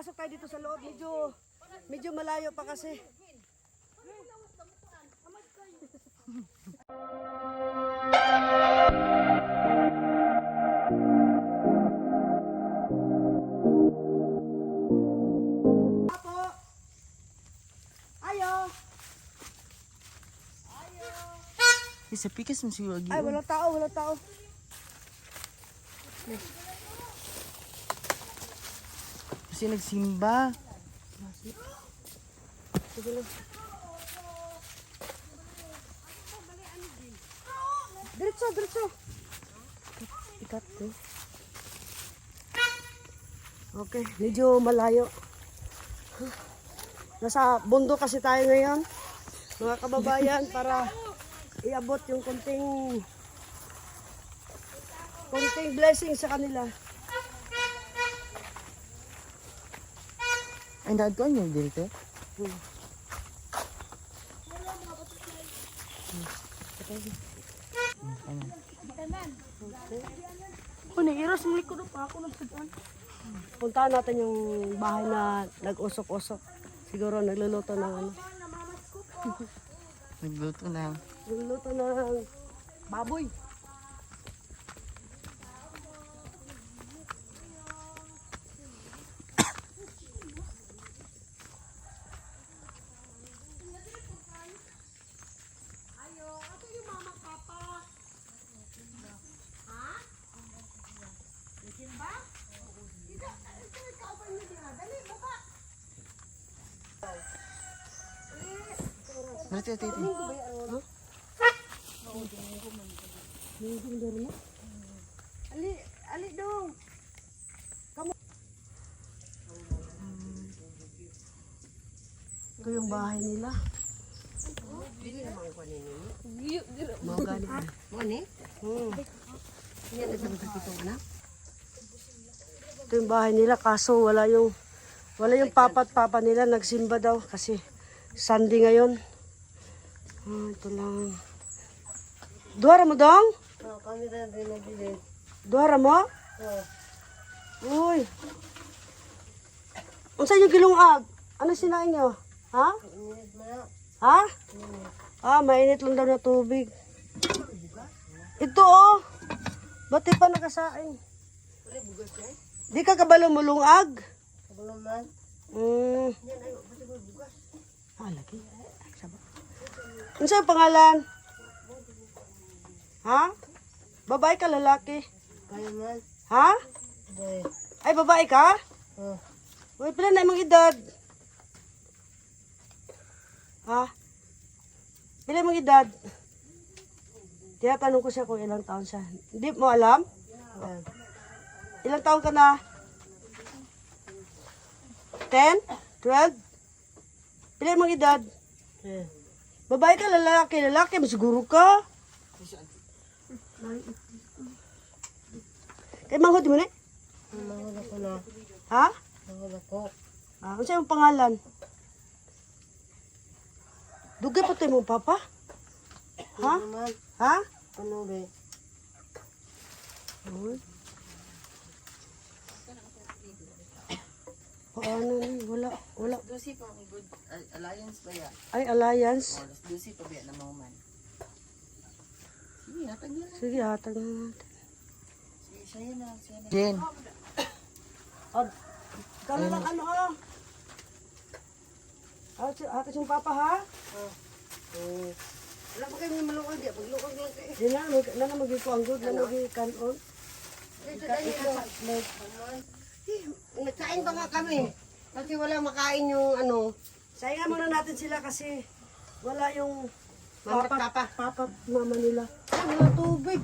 Pasok tayo dito sa loob. Medyo malayo pa kasi. Sa pikas mo siya Ay, walang tao. Kasi nagsimba. Sige lang. Diretso. Ikat ko. Okay, medyo malayo. Nasa bundok kasi tayo ngayon, mga kababayan, para iabot yung konting blessing sa kanila. Ay, naadtuan niyo dito? Iras mo likod pa ako ng sudan. Puntahan natin yung bahay na nag-usok-usok. Siguro nagluluto ng ano. Nagluto na. Nagluluto ng baboy. Berarti ati. Ali dong. Kamu. Ito yung bahay nila. Dili naman ko nini. Mo gani. Mo ni? Yan na sa pitong anak. Ito yung bahay nila kaso wala yung papa nila nagsimba daw kasi Sunday ngayon. Ito lang. Duhara mo dong? Kami na din nabili. Duhara mo? Uy. Unsa yung gilungag? Ano sinain nyo? Ha? Ha? Mainit lang daw na tubig. Ito oh. Ba't di pa nakasain? Di ka kabalo mulungag? Kabalo man. Lagi. Ano sa'yo pangalan? Ha? Babae ka, lalaki? Kaya man. Ha? Boy. Ay, babae ka? Uy, pila na imong edad? Ha? Pila imong edad? Tinatanong ko siya kung ilang taon siya. Hindi mo alam? Ilang taon ka na? 10? 12? Pila imong edad? Babae ka, lalaki? Lalaki, masiguro ka? Kaya manghod mo na? Mahal ako na. Ha? Mahal ako. Ano sa'yo ang pangalan? Dugay pa tayo mong papa? Ha? Naman. Ha? Ano ba? Paano na? Wala. Dusi pa ang good alliance ba ya? Ay, alliance. Dusi pa biya na mo man. Sige, hatag na. Sige, hatag na natin. Sige, siya na. Jen. Kala lang ano ha? Hatag yung papa ha? Wala pa kayo malukog di. Paglukog lang kayo. Di na magigkuanggod, na magigkanon. Dito tayo. Nagkain pa nga kami. Kasi wala makain yung ano. Sayangan muna natin sila kasi wala yung Papa. papa at mama nila. Wala tubig.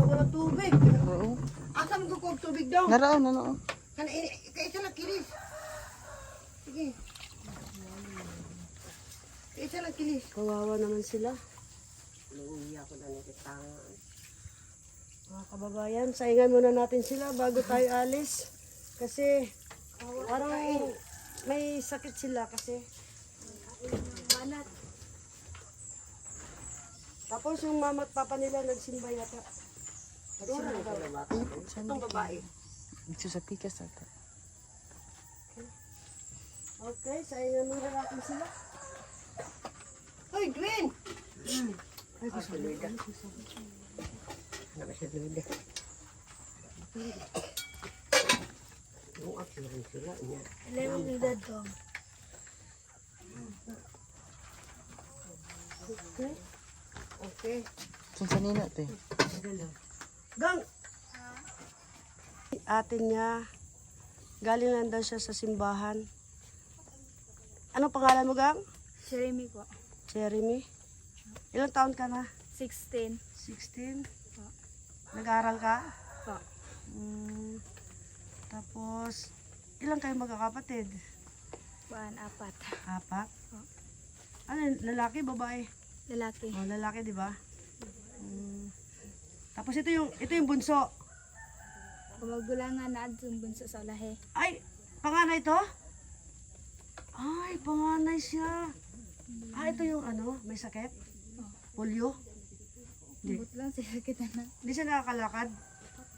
Wala tubig. Oo. Asa mo kukuha tubig daw? Narao na no. Kaisa lang kilis. Sige. Kaisa lang kilis. Kawawa naman sila. Luya ko na nagkitangan. Mga kababayan, sayangan muna natin sila bago tayo alis. Kasi parang may sakit sila kasi banat. Tapos yung mama at papa nila nagsimba yata. Itong babae. Ito sa pikas ata. Okay, sa inyo muna natin sila. Hoy, Gwen! Ay, gusto mo. Ano ba siya Luda? Yung appearance sila. Alam mo na to. Okay. Saan sa nina ito eh? Gang! Ate niya, galing lang daw siya sa simbahan. Ano pangalan mo, Gang? Jeremy po. Jeremy. Ilang taon ka na? 16 16? po. Nag-aaral ka? Po. Tapos, ilang kayo magkakapatid? 4. 4? Po. Ano, lalaki, babae? Lalaki. Oh, lalaki, di ba? Tapos ito yung bunso. Kumagulangan na adun bunso sa lahi. Ay, panganay to? Ay, panganay siya. Ah, ito yung ano, may sakit? Polio? Hindi. But lang siya kita na. Hindi siya nakakalakad?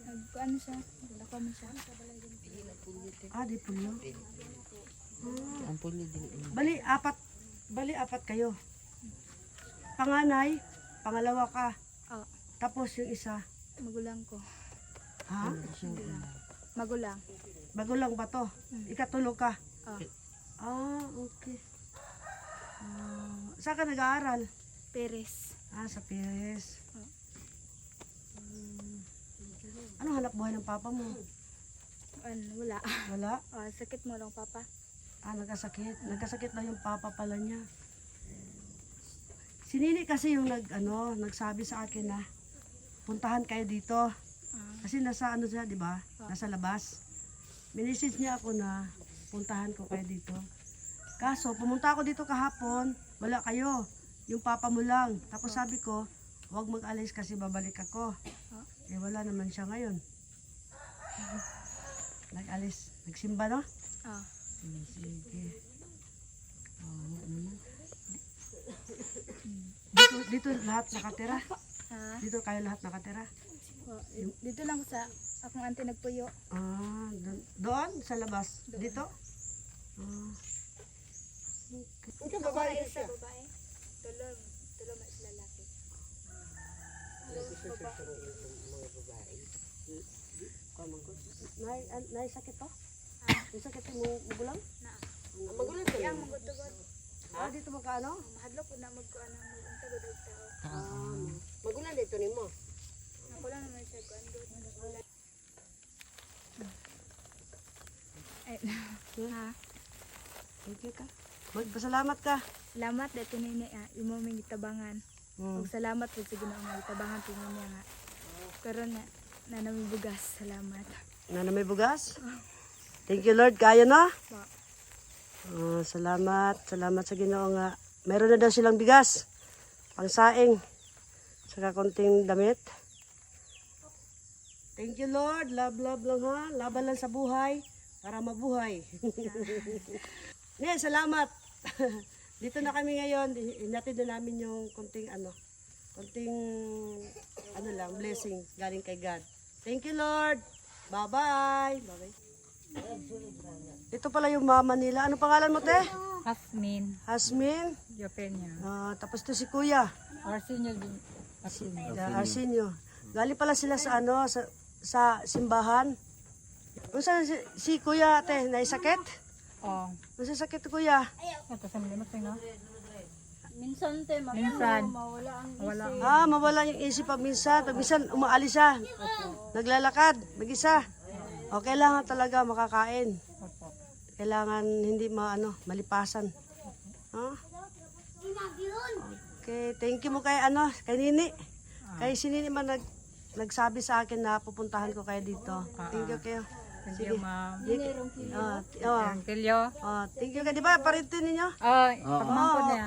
Nagkuano siya. Naglalako mo siya. Ah, di polio. Ang puli din. Bali, apat kayo. Panganay, pangalawa ka. Oh, Tapos yung isa. magulang ko. Ha? Magulang. Bago lang ba to? Ikatulog ka? Oh, Ah, okay. Saan ka nag-aaral? Perez. Ah, sa Pires. Ano hanap buhay ng papa mo? Wala. Wala? Oh, sakit mo lang papa. Ah, nagkasakit. Nagkasakit na yung papa pala niya. Si Nini kasi yung nagsabi sa akin na puntahan kayo dito. Kasi nasa ano siya, di ba? Nasa labas. Minisage niya ako na puntahan ko kayo dito. Kaso, pumunta ako dito kahapon, wala kayo. Yung papa mo lang. Tapos sabi ko, huwag mag-alis kasi babalik ako. Eh, wala naman siya ngayon. Nag-alis. Nagsimba, no? Oh, Sige. Oo naman. Dito lahat nakatira. ha? Dito kayo lahat nakatira. Oh, dito lang sa akong auntie nagpuyo. Ah, doon sa labas. Dito? Ah. Ito babae siya. Babae. Tulo mas lalaki. Nay sakit to? May sakit mo magulang? Na. Magulang ka Yang lang. magutugod. Ah, dito magkano? Mahadlo po na magkuan ang magutugod og tao. Magulang dito ni mo. Ako lang naman siya kuan do. Ay, ha? Okay ka. Magpasalamat ka. Salamat dito nini imo ming gitabangan. Ug salamat po sa Ginoo nga gitabangan po niya nga. Karon nga na nami bugas. Salamat. Na may bugas? Thank you Lord. Kaya na? Po. Salamat. Salamat sa Ginoo nga. Meron na daw silang bigas. Pangsaing. Saka konting damit. Thank you Lord. Love lang ha. Laban lang sa buhay. Para mabuhay. Ne, salamat. Dito na kami ngayon. Inatid na namin yung konting lang, blessing galing kay God. Thank you Lord. Bye-bye. Bye-bye. Ito pala yung mama nila. Ano pangalan mo, te? Hasmin, Hasmin. Jopenia. Tapos to si Kuya. Arsenio din. Arsenio. Arsenio. Galing pala sila sa sa simbahan. Kung saan si Kuya, te, naisakit? Oh, Kung saan sakit Kuya? ito sa mga tinga. Minsan te Minsan. mawala ang Wala. Mawala yung isip pag minsan. Pag minsan umaalis siya. Naglalakad, mag-isa. O, kailangan talaga makakain. Opo. Kailangan hindi malipasan. Ha? Okay, thank you mo kay Nini. Kay si Nini man nagsabi sa akin na pupuntahan ko kayo dito. Thank you kayo. Thank you, ma'am. Thank you ka. Di ba, parintin ninyo? Oh, pagmangkot niya.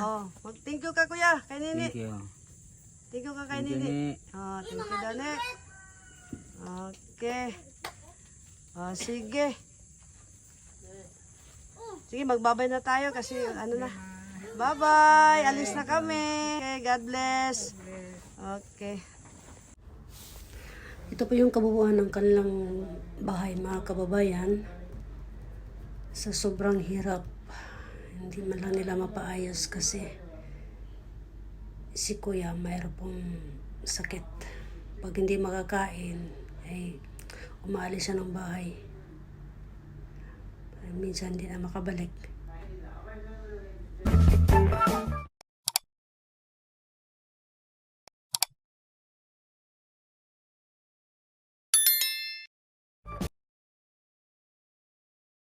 Thank you ka kuya, kay Nini. Thank you ka kay Nini. Thank you Dane. Okay. Sige. Sige, magbabay na tayo kasi na. Bye-bye. Alis na kami. Okay, God bless. Okay. Ito po yung kabuuan ng kanilang bahay, mga kababayan. Sa sobrang hirap Hindi man lang nila mapaayos kasi si kuya mayroon pong sakit. Pag hindi makakain, ay umaalis siya ng bahay. Minsan hindi na makabalik.